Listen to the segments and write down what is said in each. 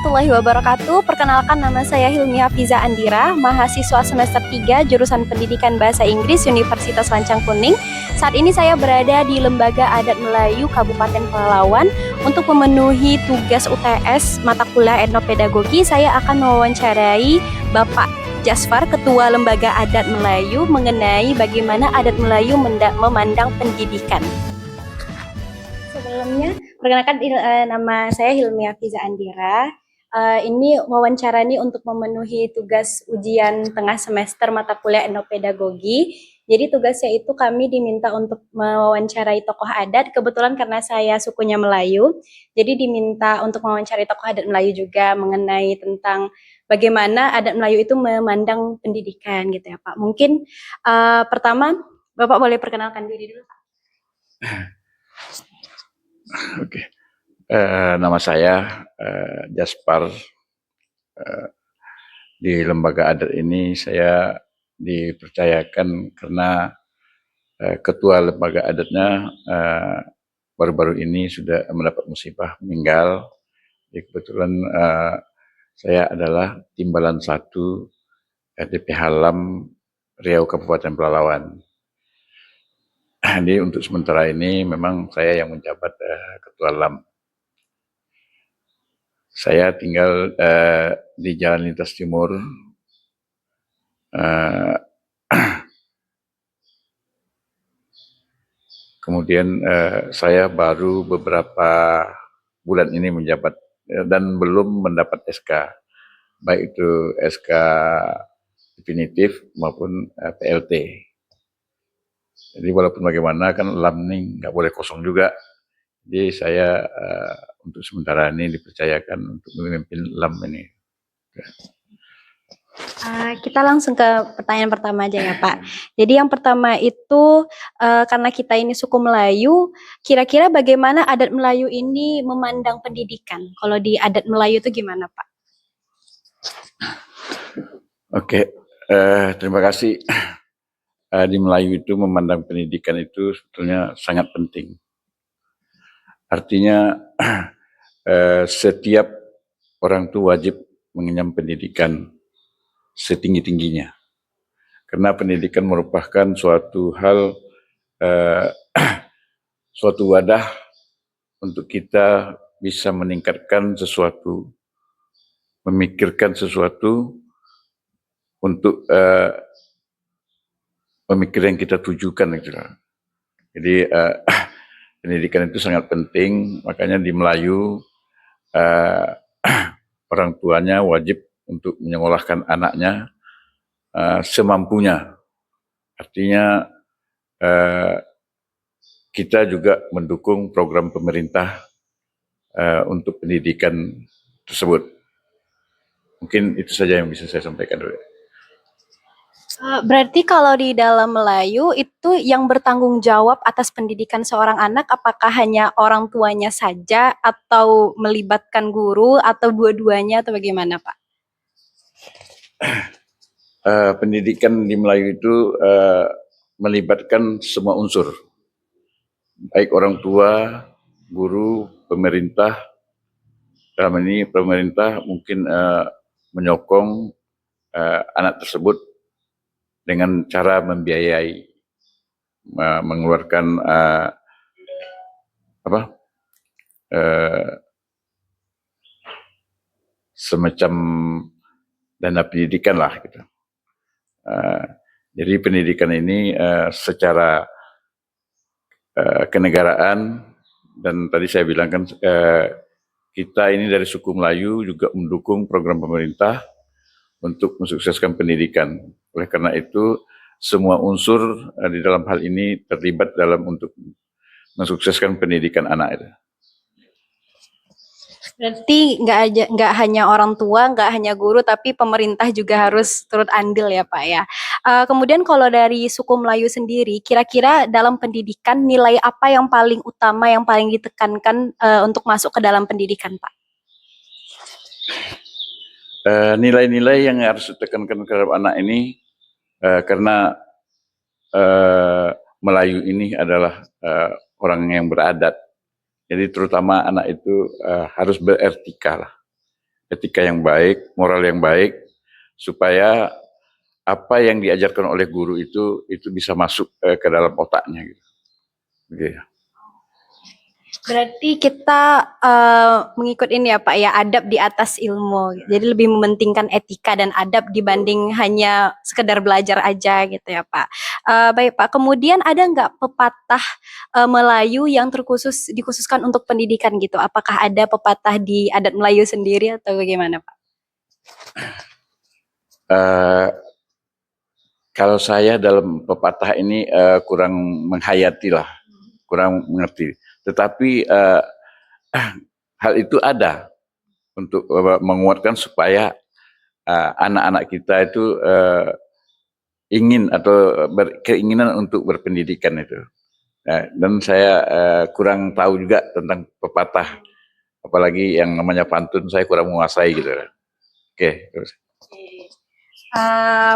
warahmatullahi wabarakatuh. Perkenalkan, nama saya Hilmi Hafiza Andira, mahasiswa semester 3 jurusan Pendidikan Bahasa Inggris Universitas Lancang Kuning. Saat ini saya berada di Lembaga Adat Melayu Kabupaten Pelalawan. Untuk memenuhi tugas UTS mata kuliah etnopedagogi, saya akan mewawancarai Bapak Jasfar, Ketua Lembaga Adat Melayu, mengenai bagaimana adat Melayu memandang pendidikan. Sebelumnya, perkenalkan, nama saya Hilmi Hafiza Andira. Ini wawancara nih untuk memenuhi tugas ujian tengah semester mata kuliah etnopedagogi. Jadi tugasnya itu kami diminta untuk mewawancarai tokoh adat. Kebetulan karena saya sukunya Melayu, jadi diminta untuk mewawancarai tokoh adat Melayu juga mengenai tentang bagaimana adat Melayu itu memandang pendidikan gitu ya Pak. Mungkin pertama Bapak boleh perkenalkan diri dulu Pak. Oke. Nama saya Jasper. Di lembaga adat ini saya dipercayakan karena ketua lembaga adatnya baru-baru ini sudah mendapat musibah, meninggal. Jadi kebetulan saya adalah Timbalan 1 DPH LAM Riau Kabupaten Pelalawan. Jadi untuk sementara ini memang saya yang menjabat Ketua LAM. Saya tinggal di Jalan Lintas Timur. Kemudian saya baru beberapa bulan ini menjabat dan belum mendapat SK, baik itu SK definitif maupun PLT. Jadi walaupun bagaimana kan LAM ini nggak boleh kosong juga. Jadi saya untuk sementara ini dipercayakan untuk memimpin LAM ini. Kita langsung ke pertanyaan pertama aja ya Pak. Jadi yang pertama itu karena kita ini suku Melayu, kira-kira bagaimana adat Melayu ini memandang pendidikan? Kalau di adat Melayu itu gimana Pak? Oke, terima kasih. Di Melayu itu memandang pendidikan itu sebetulnya sangat penting. Artinya setiap orang tua wajib mengenyam pendidikan setinggi-tingginya. Karena pendidikan merupakan suatu hal, suatu wadah untuk kita bisa meningkatkan sesuatu, memikirkan sesuatu untuk pemikiran yang kita tujukan. Jadi pendidikan itu sangat penting, makanya di Melayu orang tuanya wajib untuk menyekolahkan anaknya semampunya. Artinya kita juga mendukung program pemerintah untuk pendidikan tersebut. Mungkin itu saja yang bisa saya sampaikan dulu. Berarti kalau di dalam Melayu itu yang bertanggung jawab atas pendidikan seorang anak apakah hanya orang tuanya saja atau melibatkan guru atau dua-duanya atau bagaimana Pak? Pendidikan di Melayu itu melibatkan semua unsur, baik orang tua, guru, pemerintah. Dalam ini pemerintah mungkin menyokong anak tersebut dengan cara membiayai, mengeluarkan semacam dana pendidikan lah gitu. Jadi pendidikan ini secara kenegaraan, dan tadi saya bilang kan kita ini dari suku Melayu juga mendukung program pemerintah untuk mensukseskan pendidikan. Oleh karena itu semua unsur di dalam hal ini terlibat dalam untuk mensukseskan pendidikan anak itu. Berarti nggak hanya orang tua, nggak hanya guru, tapi pemerintah juga harus turut andil ya Pak ya. Kemudian kalau dari suku Melayu sendiri, kira-kira dalam pendidikan nilai apa yang paling utama, yang paling ditekankan untuk masuk ke dalam pendidikan Pak? Nilai-nilai yang harus ditekankan terhadap anak ini karena Melayu ini adalah orang yang beradat. Jadi terutama anak itu harus beretika lah. etika yang baik, moral yang baik, supaya apa yang diajarkan oleh guru itu bisa masuk ke dalam otaknya gitu. Gitu. Berarti kita mengikut ini ya Pak ya, adab di atas ilmu. Jadi lebih mementingkan etika dan adab dibanding hanya sekedar belajar aja gitu ya Pak. Baik Pak, kemudian ada nggak pepatah Melayu yang dikhususkan untuk pendidikan gitu? Apakah ada pepatah di adat Melayu sendiri atau bagaimana Pak? Uh, Kalau saya dalam pepatah ini kurang menghayati lah, kurang mengerti. Tetapi hal itu ada untuk menguatkan supaya anak-anak kita itu ingin atau berkeinginan untuk berpendidikan itu. Dan saya kurang tahu juga tentang pepatah, apalagi yang namanya pantun saya kurang menguasai gitu. Oke, terus.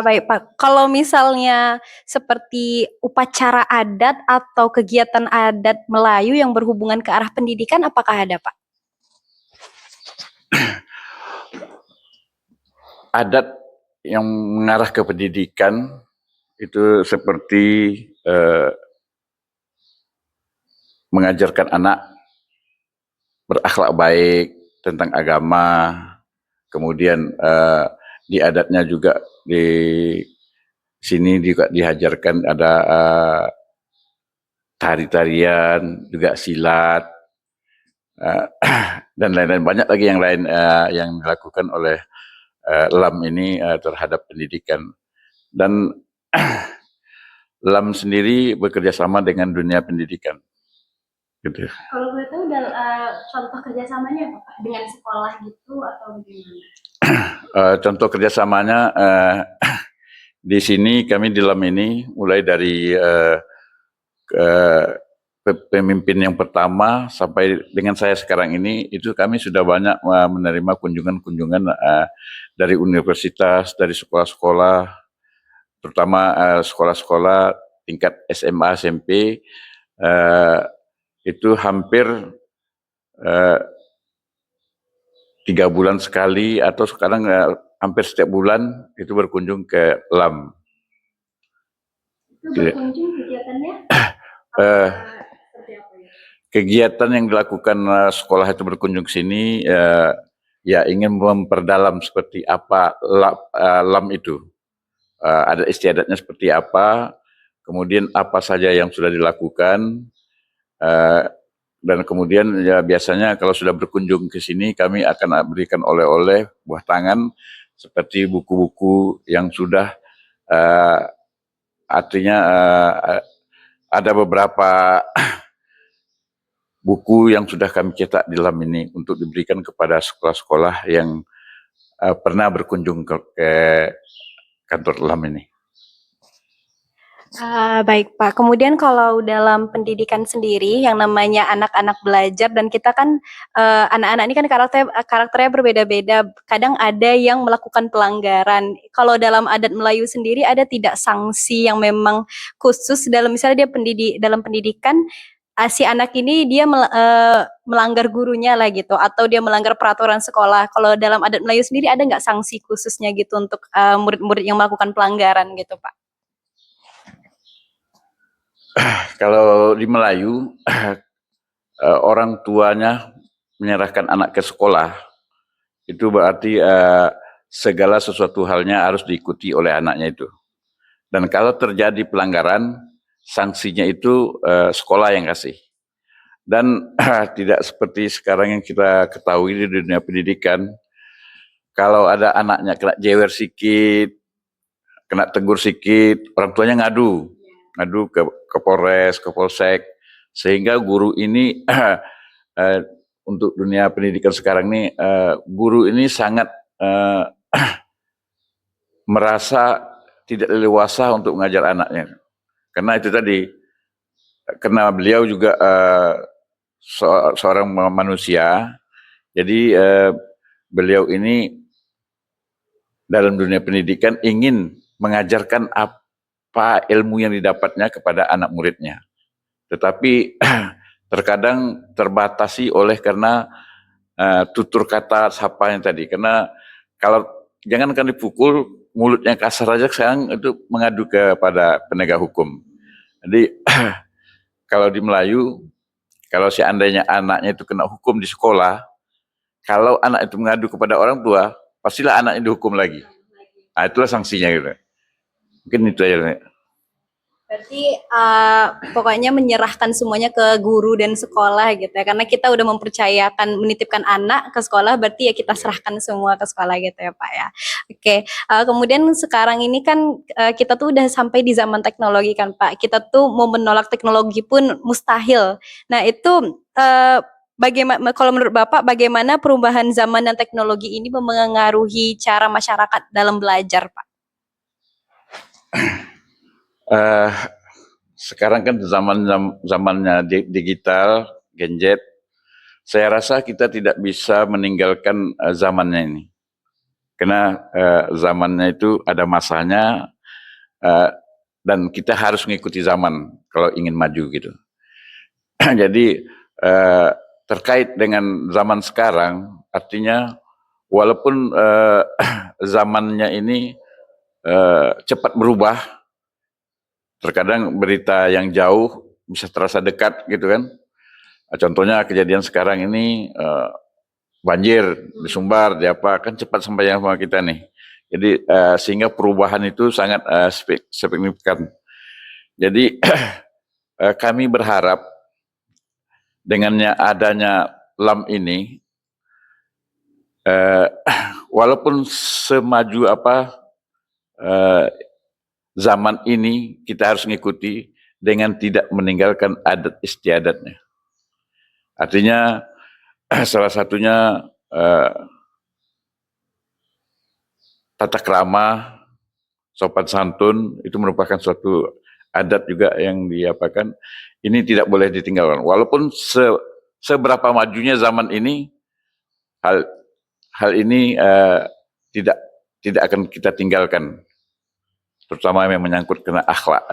Baik Pak, kalau misalnya seperti upacara adat atau kegiatan adat Melayu yang berhubungan ke arah pendidikan, apakah ada Pak? Adat yang mengarah ke pendidikan itu seperti mengajarkan anak berakhlak baik tentang agama, kemudian di adatnya juga di sini juga diajarkan ada tari-tarian, juga silat, dan lain-lain, banyak lagi yang lain yang dilakukan oleh LAM ini terhadap pendidikan. Dan LAM sendiri bekerja sama dengan dunia pendidikan. Gitu. Kalau boleh tahu contoh kerjasamanya apa Pak? Dengan sekolah gitu atau bagaimana? Contoh kerjasamanya di sini kami di LAM ini mulai dari pemimpin yang pertama sampai dengan saya sekarang ini, itu kami sudah banyak menerima kunjungan-kunjungan dari universitas, dari sekolah-sekolah, terutama sekolah-sekolah tingkat SMA, SMP, itu hampir 3 bulan sekali atau sekarang hampir setiap bulan itu berkunjung ke LAM. Itu berkunjung kegiatannya? Kegiatan yang dilakukan sekolah itu berkunjung sini ya ingin memperdalam seperti apa LAM itu, ada istiadatnya seperti apa, kemudian apa saja yang sudah dilakukan, dan kemudian ya biasanya kalau sudah berkunjung ke sini kami akan berikan oleh-oleh buah tangan seperti buku-buku yang sudah artinya ada beberapa buku yang sudah kami cetak di LAM ini untuk diberikan kepada sekolah-sekolah yang pernah berkunjung ke kantor LAM ini. Baik Pak, kemudian kalau dalam pendidikan sendiri yang namanya anak-anak belajar dan kita kan anak-anak ini kan karakternya berbeda-beda, kadang ada yang melakukan pelanggaran. Kalau dalam adat Melayu sendiri ada tidak sanksi yang memang khusus dalam misalnya dia dalam pendidikan si anak ini dia melanggar gurunya lah gitu atau dia melanggar peraturan sekolah. Kalau dalam adat Melayu sendiri ada nggak sanksi khususnya gitu untuk murid-murid yang melakukan pelanggaran gitu Pak? Kalau di Melayu, orang tuanya menyerahkan anak ke sekolah, itu berarti segala sesuatu halnya harus diikuti oleh anaknya itu. Dan kalau terjadi pelanggaran, sanksinya itu sekolah yang kasih. Dan tidak seperti sekarang yang kita ketahui di dunia pendidikan, kalau ada anaknya kena jewer sedikit, kena tegur sedikit, orang tuanya ngadu ke Polres, ke Polsek, sehingga guru ini untuk dunia pendidikan sekarang ini, guru ini sangat merasa tidak leluasa untuk mengajar anaknya, karena itu tadi, karena beliau juga seorang manusia, jadi beliau ini dalam dunia pendidikan ingin mengajarkan apa ilmu yang didapatnya kepada anak muridnya. Tetapi terkadang terbatasi oleh karena tutur kata sapanya tadi. Karena kalau jangankan dipukul, mulutnya kasar aja sekarang itu mengadu kepada penegak hukum. Jadi kalau di Melayu, kalau seandainya anaknya itu kena hukum di sekolah, kalau anak itu mengadu kepada orang tua, pastilah anaknya dihukum lagi. Nah, itulah sanksinya gitu. Mungkin itu aja. Nek. Berarti pokoknya menyerahkan semuanya ke guru dan sekolah gitu ya. Karena kita udah mempercayakan menitipkan anak ke sekolah, berarti ya kita serahkan semua ke sekolah gitu ya Pak ya. Oke, kemudian sekarang ini kan kita tuh udah sampai di zaman teknologi kan Pak. Kita tuh mau menolak teknologi pun mustahil. Nah itu bagaimana kalau menurut Bapak bagaimana perubahan zaman dan teknologi ini memengaruhi cara masyarakat dalam belajar Pak? Eh, Sekarang kan zamannya digital, gadget. Saya rasa kita tidak bisa meninggalkan zamannya ini. Karena zamannya itu ada masanya eh, dan kita harus mengikuti zaman kalau ingin maju gitu. Jadi eh, terkait dengan zaman sekarang, artinya walaupun zamannya ini cepat berubah, terkadang berita yang jauh bisa terasa dekat gitu kan. Contohnya kejadian sekarang ini banjir di Sumbar, di apa kan cepat sampai yang sama kita nih. Jadi sehingga perubahan itu sangat signifikan. Jadi kami berharap dengannya adanya LAM ini, walaupun semaju apa zaman ini kita harus mengikuti dengan tidak meninggalkan adat istiadatnya. Artinya salah satunya tata krama, sopan santun itu merupakan suatu adat juga yang diapakan. Ini tidak boleh ditinggalkan. Walaupun seberapa majunya zaman ini, hal ini tidak akan kita tinggalkan, terutama yang menyangkut kena akhlak.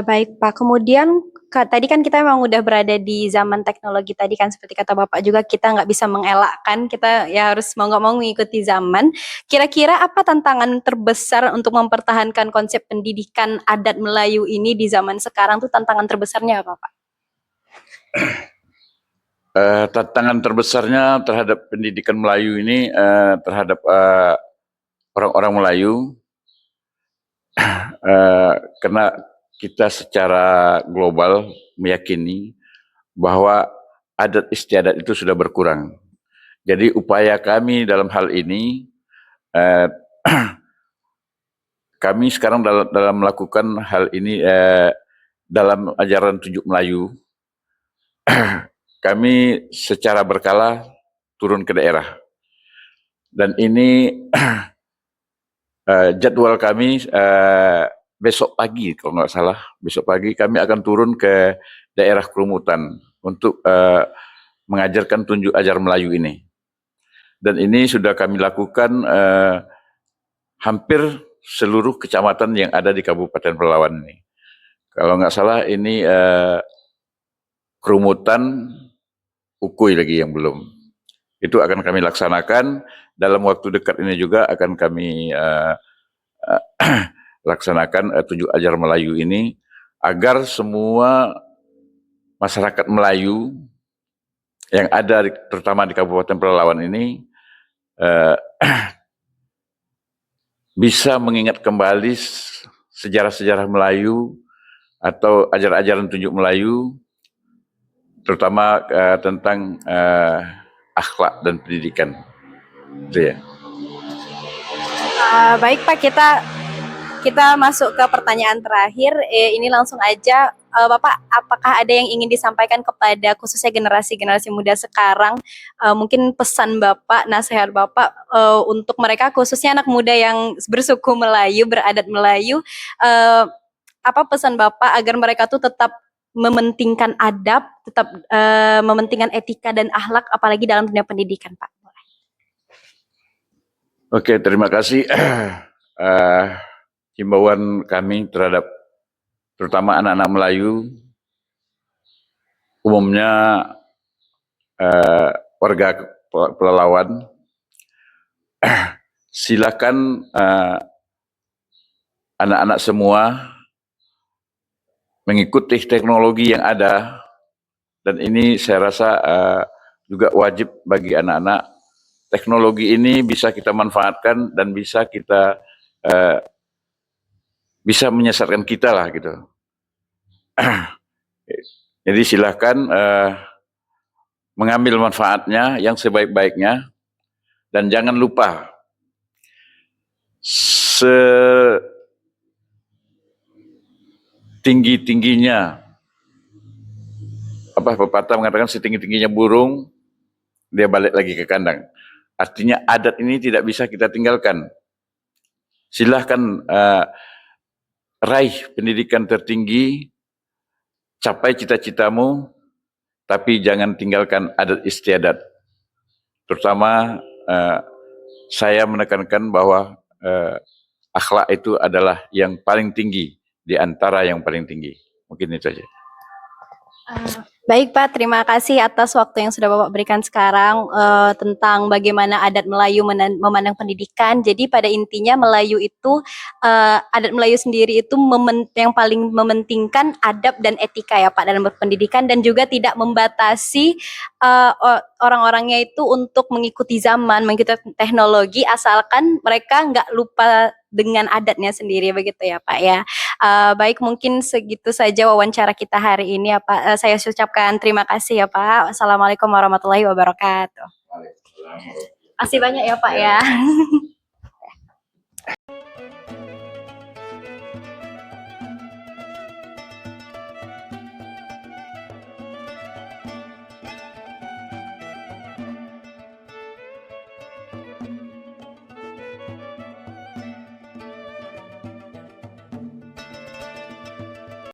Baik Pak, kemudian tadi kan kita memang udah berada di zaman teknologi tadi kan seperti kata Bapak juga kita nggak bisa mengelakkan, kita ya harus mau nggak mau mengikuti zaman. Kira-kira apa tantangan terbesar untuk mempertahankan konsep pendidikan adat Melayu ini di zaman sekarang tuh tantangan terbesarnya apa Pak? Tantangan terbesarnya terhadap pendidikan Melayu ini terhadap orang-orang Melayu karena kita secara global meyakini bahwa adat istiadat itu sudah berkurang. Jadi upaya kami dalam hal ini, kami sekarang dalam melakukan hal ini dalam ajaran Tunjuk Melayu, kami secara berkala turun ke daerah. Dan ini jadwal kami besok pagi, kalau nggak salah, besok pagi kami akan turun ke daerah Kerumutan untuk mengajarkan tunjuk ajar Melayu ini. Dan ini sudah kami lakukan hampir seluruh kecamatan yang ada di Kabupaten Pelalawan ini. Kalau nggak salah ini Kerumutan, Ukui lagi yang belum. Itu akan kami laksanakan dalam waktu dekat ini juga akan kami laksanakan tunjuk ajar Melayu ini agar semua masyarakat Melayu yang ada terutama di Kabupaten Pelalawan ini bisa mengingat kembali sejarah-sejarah Melayu atau ajaran-ajaran tunjuk Melayu, terutama tentang akhlak dan pendidikan. Itu ya. Baik Pak, kita masuk ke pertanyaan terakhir. Ini langsung aja, Bapak, apakah ada yang ingin disampaikan kepada khususnya generasi-generasi muda sekarang? Mungkin pesan Bapak, nasihat Bapak untuk mereka khususnya anak muda yang bersuku Melayu, beradat Melayu. Apa pesan Bapak agar mereka tuh tetap mementingkan adab, tetap mementingkan etika dan akhlak, apalagi dalam dunia pendidikan, Pak? Oke, terima kasih. Himbauan kami terhadap terutama anak-anak Melayu umumnya warga Pelalawan, silakan anak-anak semua mengikuti teknologi yang ada, dan ini saya rasa juga wajib bagi anak-anak. Teknologi ini bisa kita manfaatkan dan bisa kita bisa menyesatkan kita lah gitu. Jadi silakan mengambil manfaatnya yang sebaik-baiknya, dan jangan lupa setinggi-tingginya, pepatah mengatakan setinggi-tingginya burung, dia balik lagi ke kandang. Artinya adat ini tidak bisa kita tinggalkan. Silahkan raih pendidikan tertinggi, capai cita-citamu, tapi jangan tinggalkan adat istiadat. Terutama saya menekankan bahwa akhlak itu adalah yang paling tinggi di antara yang paling tinggi. Mungkin itu saja. Baik Pak, terima kasih atas waktu yang sudah Bapak berikan sekarang tentang bagaimana adat Melayu memandang pendidikan. Jadi pada intinya Melayu itu, adat Melayu sendiri itu yang paling mementingkan adab dan etika ya Pak dalam berpendidikan, dan juga tidak membatasi orang-orangnya itu untuk mengikuti zaman, mengikuti teknologi, asalkan mereka nggak lupa dengan adatnya sendiri, begitu ya Pak ya. Baik, mungkin segitu saja wawancara kita hari ini ya Pak. Saya ucapkan terima kasih ya Pak. Assalamualaikum warahmatullahi wabarakatuh. Terima kasih banyak ya Pak ya.